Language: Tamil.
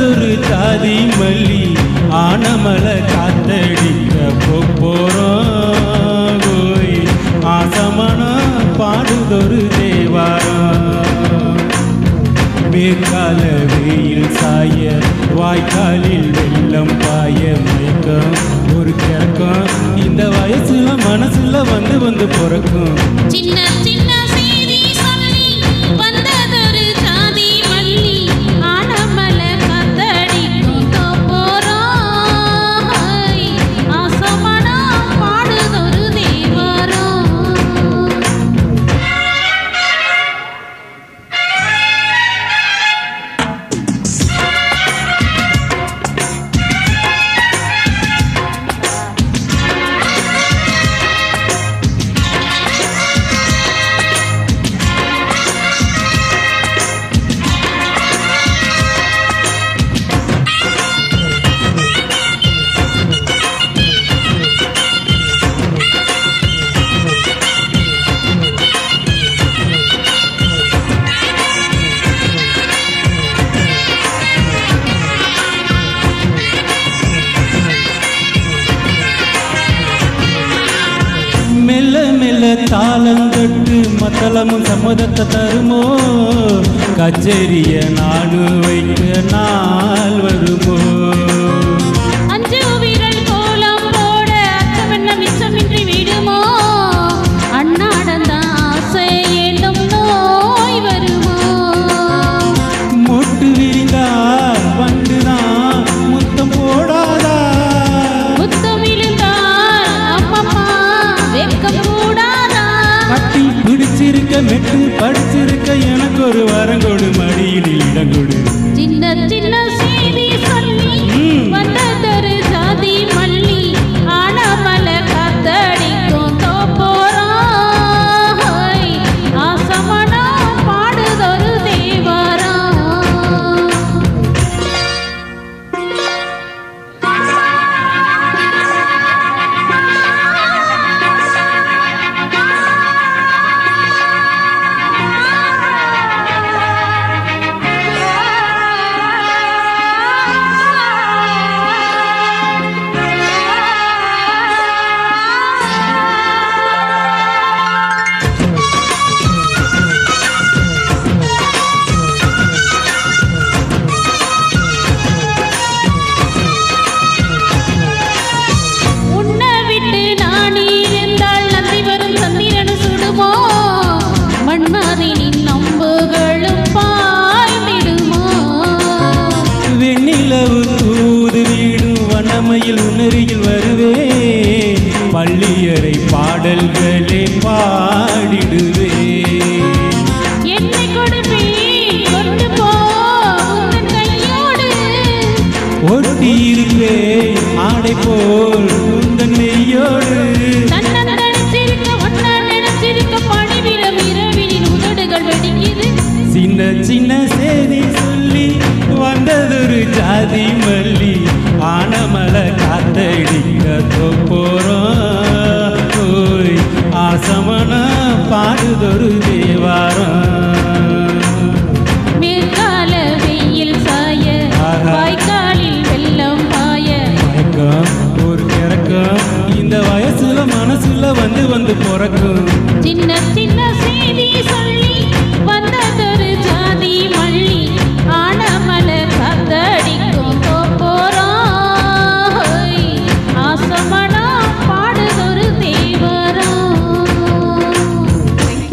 வந்ததொரு ஜாதி மல்லி ஆனமலை காத்தடிக்க போறோம் போய் ஆசமனா பாடுதொரு தேவாரம் மேற்கால வெயில் சாய வாய்க்காலில் வெள்ளம் பாய மயக்கம் ஒரு கிறக்கம் இந்த வயசுல மனசுல வந்து வந்து பிறக்கும் சின்ன சின்ன செய்தி சொல்லி வந்ததொரு ஜாதி மல்லி ஆனமலை காத்தடிக்கும் போறோம் ஆசமனா பாடுதொரு தேவாரம் மெல்ல மெல்ல தாளந்தட்டு மத்தளமும் சம்மதத்தை தருமோ கச்சேரிய நாடு வைக்க நாள் வருமோ அஞ்சு விரல் கோலம் போட அச்சமென்ன மிச்சமின்றி விடுமோ அண்ணாடந்தான் ஆசை என்னும் நோய் வருமோ மொட்டு விரிந்தா வந்துதான் முத்தம் போடாதா முத்தம் விழுந்தால் அம்மம்மா வெட்கம் கூடாதா கட்டி பிடிச்சிருக்க மெட்டு படிச்சிருக்க எனக்கு ஒரு வரங்கொடு மடியில் இடங்கொடு சின்ன சின்ன செய்தி சொல்லி வந்ததொரு ஜாதி மல்லி ஆனமலை காத்தடிக்கும் போறோம் ஆசமனா பாடுதொரு தேவாரம் உன்னை விட்டு நான் இருந்தால் நந்தி வரும் சந்திரனு சுடுமோ மன்மதனின் நம்புகளும் பாய்ந்திடுமோ வெண்ணிலவு தூது வீடும் வண்ணமையில் உணரியில் வருவே பள்ளியறை பாடல்களே பாடிடுவே என்னை கொடுப்பேன் கொண்டு போ உந்தன் கையோடு ஒட்டியிருப்பே ஆடை போல் உந்தன் மெய்யோடு தன்னந்தனிச்சிருக்க ஒன்ன நினைச்சிருக்க பணிவிடம் இரவினின் உதடுகள் வெடிக்குது சின்ன சின்ன செய்தி சொல்லி வந்ததொரு ஜாதி மல்லி ஆனமலை காத்தடிக்க போறோம் ஆசமனா பாடுதொரு தேவாரம்